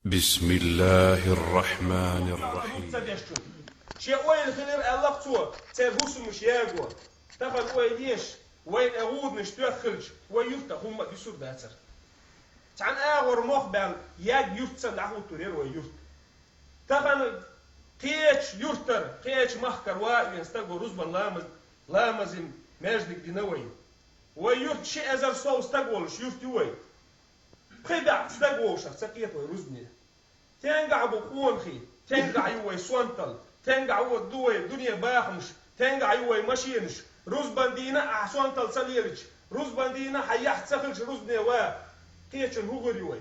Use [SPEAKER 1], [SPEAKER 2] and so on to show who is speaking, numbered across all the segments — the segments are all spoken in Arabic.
[SPEAKER 1] بسم الله الرحمن الرحيم.
[SPEAKER 2] شيء وين خلير الله قصور تبوس مش ياجوا تاخذ ويديش وين أعود مش تدخلش ويفتح هم يسود باتر عن أغور مخبل ياج يفتح لعهو ترير ويفت تاخذ قيش يفتر قيش مخكر واقع يستقبل رزبا لامزين ماجدك دينوي ويفت شيء أزر صو استقبل شيفت وين خدع استقبل شخص سقيت ويرزني تنقع بقونخي تنقع يوي سوانتل تنقع هو الدوي الدنيا باخمش تنقع يوي ماشينش روز باندينا احسوانتل سليرج روز باندينا حيحت سخلش روز نوا قيتشن هوغر يوي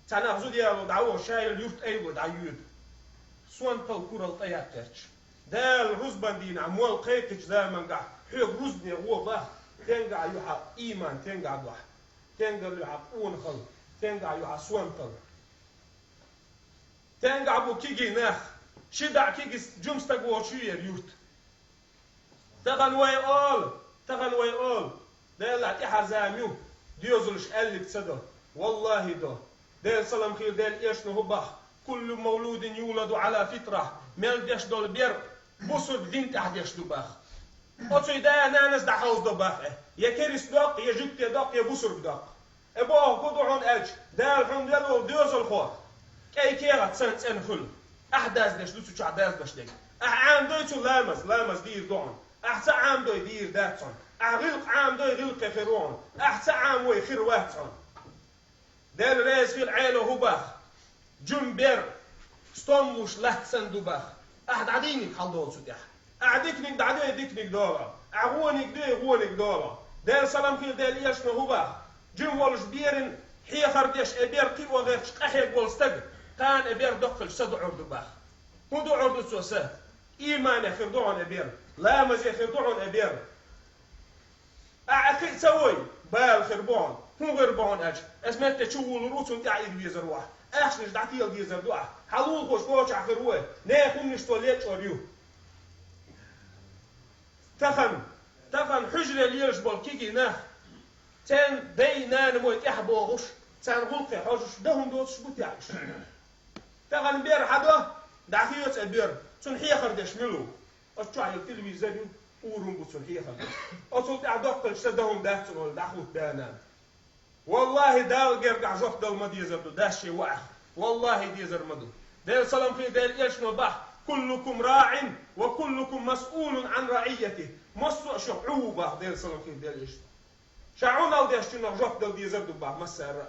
[SPEAKER 2] تانا غزو ديالو دعوه شايل يفت ايبو دعيود سوانتل كورال طياتش دال روز باندينا عموال قيتش دا منقع حيق روز نوا باخ تنقع يوحا ايمان تنقع باخ تنقع يوحا قونخل تنقع يوحا سوانتل تنقع بو كيجي ناخ شدع كيجي جمستك وشير يوت تغن وي اول دال اعتحر زاميو ديوزلش قلب صدر والله دال سلام خير دال ايش نهبخ كل مولود يولد على فطره مال ديش دول بير بوسود دين تحت يش دوبخ اوتسي دا نانس دا حوز دوبخ يا كيرس دوق يا جوت دوق يا بوسر دوق ابو كودعون الج دال حم دال ديوزل خو كي كيرا تسن خل احداث داش دوتو تشع داز باش ديك عام دويتو لامز دير دون احسا عام دوي دير داتون غلق عام دوي غلق خيرون احسا عام وي خير واتون دال ريز في العيله هباخ جنبر ستوموش لحسن دوباخ احد عدينك حلدول سوتيح اعديكنك دعدي ديكنك دورا غونك دورا دال سلام خير دال يشنا هباخ جن ولش بيرن حي خرديش ابير قيب وغيرش قحي قولستق كان ابير دخل صدعور دوباخ هدو عرض سوسه ايمان يخير دعون ابير لامز يخير دعون ابير اعقل سوي بال خربون هو غربون اج اسمت تشول روت انت عيد بيزر واحد احسن دعتي الجيزر دعاء حلول خوش بوش اخروه ناخذ نشتوليت اوريو تفن حجر ليش بول كيجي ناخ تن بينان موت يحبوغش تن غلقي حوش دهم دوتش بوتيعش تفن بير حدو دعتيوت ابير تنحي خردش ملو اتشعي التلفزيون ورم بتنحي خردش اصوت اعدق شدهم داتون دعوت بانان والله دال جرجع جوف دال مديزر داشي واخ والله ديزر مدو دال سلام في دال ايش نبح كلكم راع وكلكم مسؤول عن رعيته مصو شعوبه دال سلام في دال ايش شعونا وداش جوف دال ديزر دبا مسر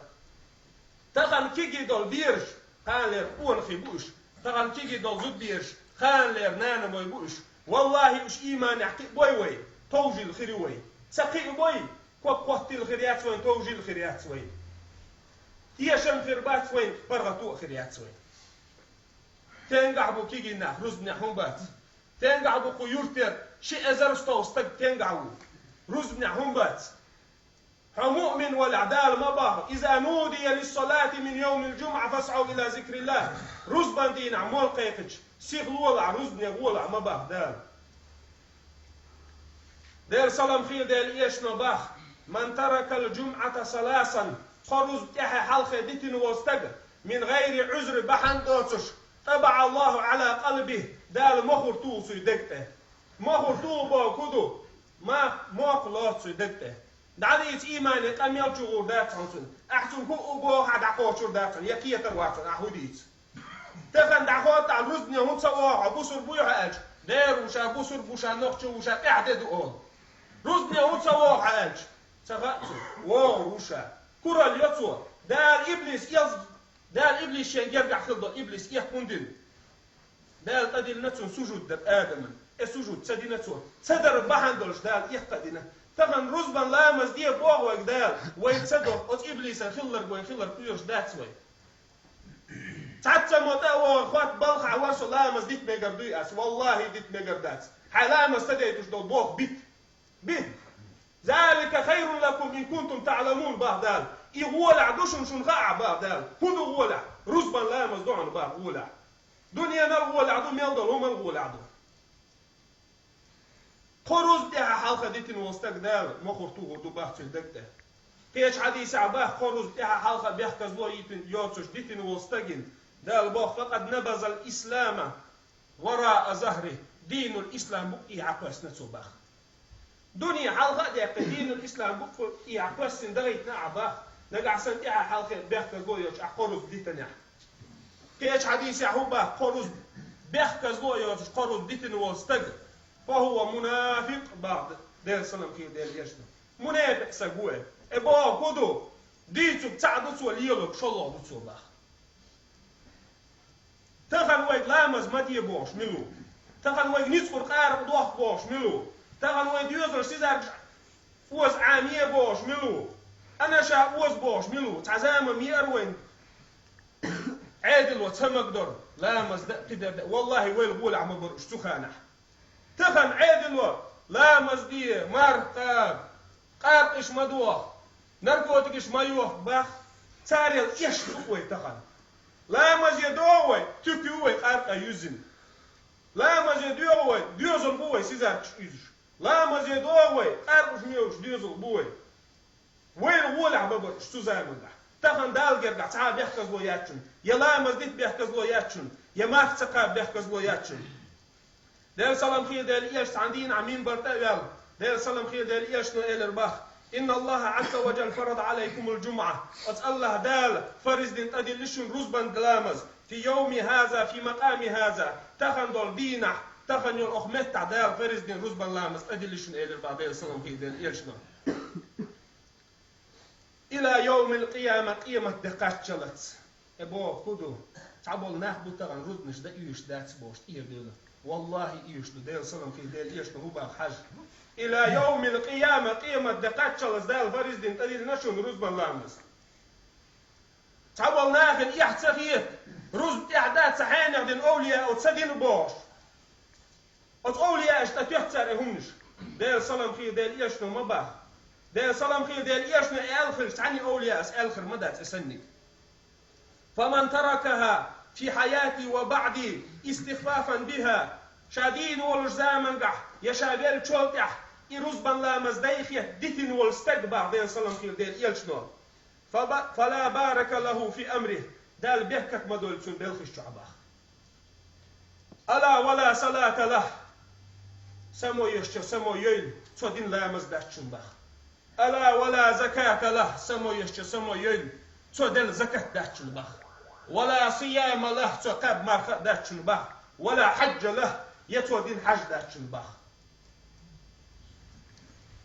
[SPEAKER 2] تغن كيجي دال بيرش قال اون خيبوش تغن كيجي دال زود بيرش خان لير نانا موي بوش والله اش ايمان يحكي بوي توجي الخير وي سقي بوي كوكوتي الخيريات وين توجي الخيريات وين هي شم خربات وين برغتو خيريات وين تنقع بو كيجي ناخ رزنا حمبات تنقع بو قيورتر شي ازرستو استق تنقعو رزنا حمبات مؤمن والعدال مباه إذا نودي للصلاة من يوم الجمعة فاسعوا إلى ذكر الله رزبا دين عمول قيقج سيغ ولع رزبني ولع مباه دير سلام خير دير إيش نباخ من ترك الجمعة ثلاثا خرز تحي حلقة ديتن واستقر من غير عذر بحن دوتش طبع الله على قلبه دال مخور توسو يدكته مخور توبو كدو ما مخلص يدكته دعيت إيماني قام يلجو داتن أحسن هو أبو حد عقوشور داتن يكية الواتن أحوديت تفن دعوات على الرزني هم سواها بوسر بويها أج دير وشا بوسر بوشا نقشو وشا إعداد أول رزني هم سواها أج سفاتو واو وشا كرة اليوتو دار إبليس ينجرجع خلطة إبليس يحكوندين دار قديل نتسون سجود در آدم السجود سدينتو صدر بحندلش دار يحقدنا تفن رزبا لامز دي بوغ وقدال ويتصدق أت إبليس خلر كيوش داتس وي تعتم وتأوى أخوات بلخ عوارسو لامز ديت ميجر دويأس والله ديت ميجر داتس حلامز تديتوش دول بوغ بيت ذلك خير لكم إن كنتم تعلمون باهدال إغولع دوشن شنغاع باهدال هدو غولع رزبا لامز دوعن باه غولع دنيا نالغولع دو ميلدل هم الغولع دو خروز ديها حلقة ديتن وستقدال مخورتوه دو باهتش دكته قيش حديث عباه خروز بتاع حلقة بيحكز لو يوتش ديتن والستجن دال بوخ فقد نبذ الإسلام وراء ظهره دين الإسلام بقي عقوس نتوباخ دنيا حلقة دي دين الإسلام بقي عقوس ندريتنا عباه نقع سنتها حلقة بيحكز لو يوتش خروز ديتن قيش حديث عباه خروز بيحكز لو يوتش خروز ديتن والستجن فهو منافق بعض دير سلام خير دير يجنا منافق سجوه ابو كودو ديتو بتاع دوتو ليلو شلو دوتو باخ تخن ويك لامز ما دي بوش ملو تخن ويك نيسكور قارب دوخ بوش ملو تخن ويك ديوزر سيزار فوز عامية بوش ملو انا شا فوز بوش ملو تعزام ميروين عادل وتمقدر لامز كده والله ويل قول عم برش تخانح تخن عادل لامز دي مرقاب قاب اش مدوخ نركوتك اش مايوخ باخ تاريل ايش تقوي تخن لامز يدووي تكيوي قاب ايوزن لامز يدووي ديوزن بوي سيزار تشيزش لامز يدووي قاب اش ميوش ديوزن بوي ويل قول عم برش تزامن تخن دالجر قاعد تعال بيحكز لو ياتشن يا لامز ديت بيحكز لو ياتشن يا ماخ تقاب بيحكز لو ياتشن دير سلام خير دير ايش عندين عمين برتاويل دير سلام خير دير ايش نويل الباخ إن الله عز وجل فرض عليكم الجمعة الله دال فرز دين تدلشن رزبان دلامز في يوم هذا في مقام هذا تخن دول دينح تخن يول أخمت دال فرز دين رزبان لامز تدلشن إلى الباخ دير سلام خير دير ايش نو إلى يوم القيامة قيمة دقات شلت أبو كودو تعبول ناخبو تغن رزنش دا إيش داتس بوشت إير ديلا والله إيش ديل سلام خير ديل إيش هو باخ حج إلى يوم القيامة قيمة دقات شلس دال فرز دين تديل نشون رزبان لامز تعبول ناخن إيح تسخيت رزب إعداد سحانة دين أولياء وتسدين بوش أولياء اشتتوح تسارهمش ديل سلام خير ديل إيش ما باخ ديل سلام خير ديل إيش ألخر تعني أولياء ألخر مدى تسنك فمن تركها في حياتي وبعدي استخفافا بها شادين والجزامن قح يشابيل تشولتح إرزبان لا مزديخية ديتن والستقبع ديل سلام خير ديل إيلشنو فلا بارك له في أمره دال بيحكك مدولتون ديل خش عباخ ألا ولا صلاة له سمو يشتر سمو ييل تودين لا مزداتشن باخ ألا ولا زكاة له سمو يشتر سمو ييل تودين زكاة داتشن باخ ولا صيام له تقاب ما داتشن باخ ولا حج له يتودين حج داتشن باخ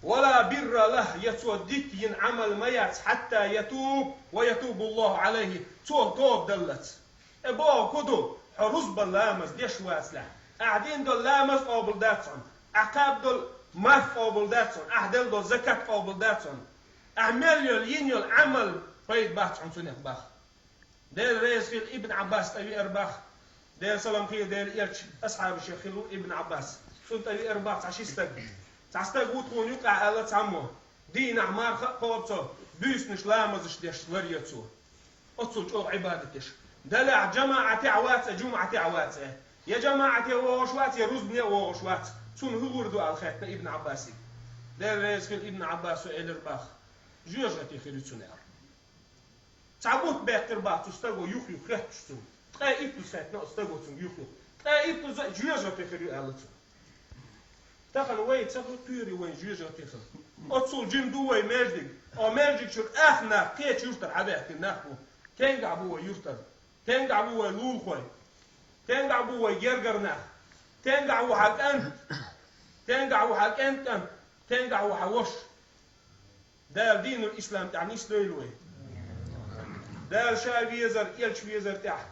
[SPEAKER 2] ولا بر له يتوديك ينعمل ميات حتى يتوب ويتوب الله عليه توب دلت ابو كدو حرز باللامز ديش واسله قاعدين دول لامز او بلداتهم عقاب دول ماف او بلداتهم احدل دول زكاة او بلداتهم اعمل يول عمل فايد باخ عنصنيك باخ دير رئيس خيل ابن عباس تبي ارباخ دير سلام خيل دير إيرش أصحاب الشيخ خيلو ابن عباس سنت تبي ارباخ تعشي تعستق وتكون يقع على تعمو دين أعمار قوبته بيسنش لامزش ديش وريتو أتصل جو عبادتش دلع جماعة عوات جمعة عوات يا جماعة ووشوات يا رزبني ووشوات سون هو وردو على خيتنا ابن عباسي دير رئيس خيل ابن عباس وإل ارباخ جوجتي خيلو تسنير تعبوت بيتر بات تستغو يخيو خيتشتو تقايب تساتنا استغو تن يخيو تقايب جوجا تخيو الاتو تخن وي تسافر بيري وين جوجا تخيو اتصل جندو وي ماجدك او ماجدك شر اخنا كيت يفتر عباك ناخو كان قعبو يفتر كان قعبو لول خوي كان قعبو يرغرنا كان قعبو حق انت كان قعبو حق انت كان قعبو حوش دار دين الاسلام تعني سلوي دار شاي فيزر إلش فيزر تحت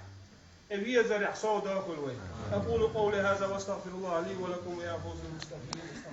[SPEAKER 2] فيزر يحصو داخل وين أقول قولي هذا واستغفر الله لي ولكم يا فوز المستغفرين.